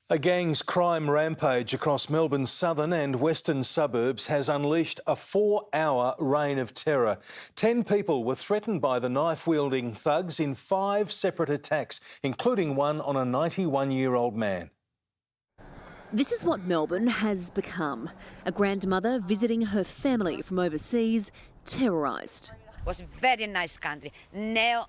A gang's crime rampage across Melbourne's southern and western suburbs has unleashed a 4-hour reign of terror. 10 people were threatened by the knife-wielding thugs in 5 separate attacks, including one on a 91-year-old man. This is what Melbourne has become. A grandmother visiting her family from overseas, terrorised. It was a very nice country. No.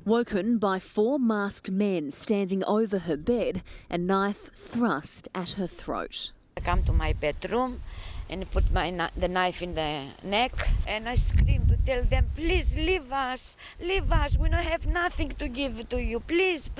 Woken by 4 masked men standing over her bed, a knife thrust at her throat. I come to my bedroom and put the knife in the neck, and I screamed to tell them, please leave us, we don't have nothing to give to you, please.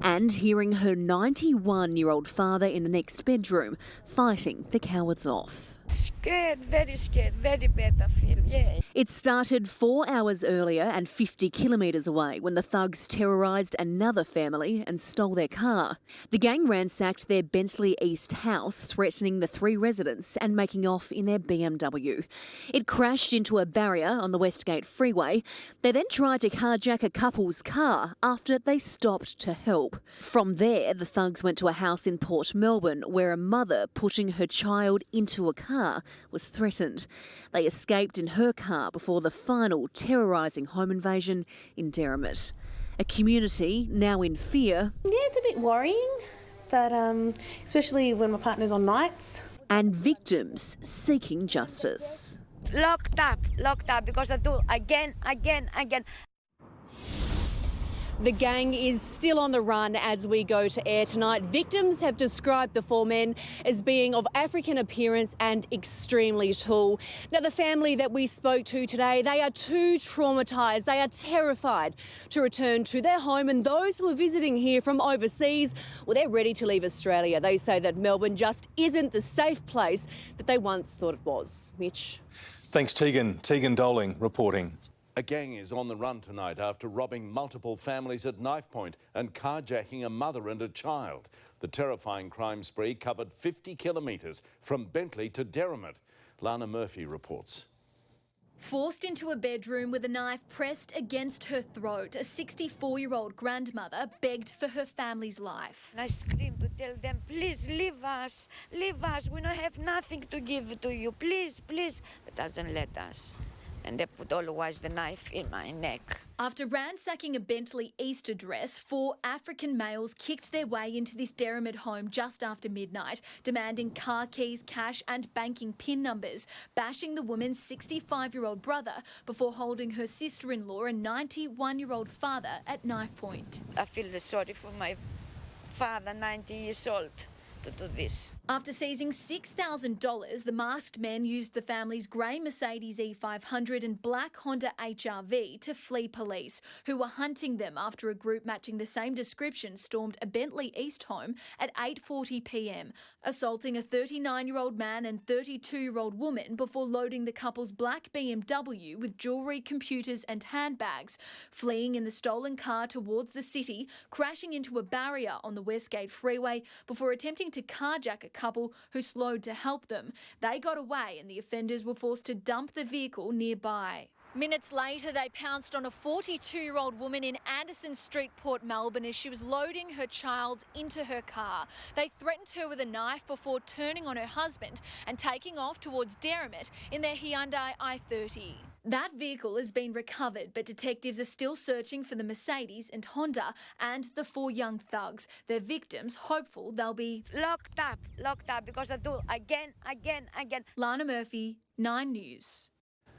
And hearing her 91-year-old father in the next bedroom fighting the cowards off. Scared, very bad I feel, yeah. It started 4 hours earlier and 50 kilometres away when the thugs terrorised another family and stole their car. The gang ransacked their Bentley East house, threatening the 3 residents and making off in their BMW. It crashed into a barrier on the Westgate Freeway. They then tried to carjack a couple's car after they stopped to help. From there, the thugs went to a house in Port Melbourne where a mother putting her child into a car was threatened. They escaped in her car before the final terrorising home invasion in Derrimut. A community now in fear. Yeah, it's a bit worrying, but especially when my partner's on nights. And victims seeking justice. Locked up because I do again. The gang is still on the run as we go to air tonight. Victims have described the 4 men as being of African appearance and extremely tall. Now, the family that we spoke to today, they are too traumatised. They are terrified to return to their home, and those who are visiting here from overseas, well, they're ready to leave Australia. They say that Melbourne just isn't the safe place that they once thought it was. Mitch. Thanks, Tegan. Tegan Doling reporting. A gang is on the run tonight after robbing multiple families at knife point and carjacking a mother and a child. The terrifying crime spree covered 50 kilometres from Bentley to Derrimut. Lana Murphy reports. Forced into a bedroom with a knife pressed against her throat, a 64-year-old grandmother begged for her family's life. And I screamed to tell them, please leave us, we don't have nothing to give to you, please. It doesn't let us. And they put always the knife in my neck. After ransacking a Bentley East address, 4 African males kicked their way into this Derrimut home just after midnight, demanding car keys, cash and banking PIN numbers, bashing the woman's 65-year-old brother before holding her sister-in-law and 91-year-old father at knife point. I feel sorry for my father, 90 years old. To do this. After seizing $6,000, the masked men used the family's grey Mercedes E500 and black Honda HR-V to flee police, who were hunting them after a group matching the same description stormed a Bentley East home at 8:40 p.m, assaulting a 39-year-old man and 32-year-old woman before loading the couple's black BMW with jewellery, computers and handbags, fleeing in the stolen car towards the city, crashing into a barrier on the Westgate Freeway before attempting to carjack a couple who slowed to help them. They got away and the offenders were forced to dump the vehicle nearby. Minutes later, they pounced on a 42-year-old woman in Anderson Street, Port Melbourne, as she was loading her child into her car. They threatened her with a knife before turning on her husband and taking off towards Derrimut in their Hyundai i30. That vehicle has been recovered, but detectives are still searching for the Mercedes and Honda and the 4 young thugs. Their victims hopeful they'll be locked up because I do again. Lana Murphy, 9 News.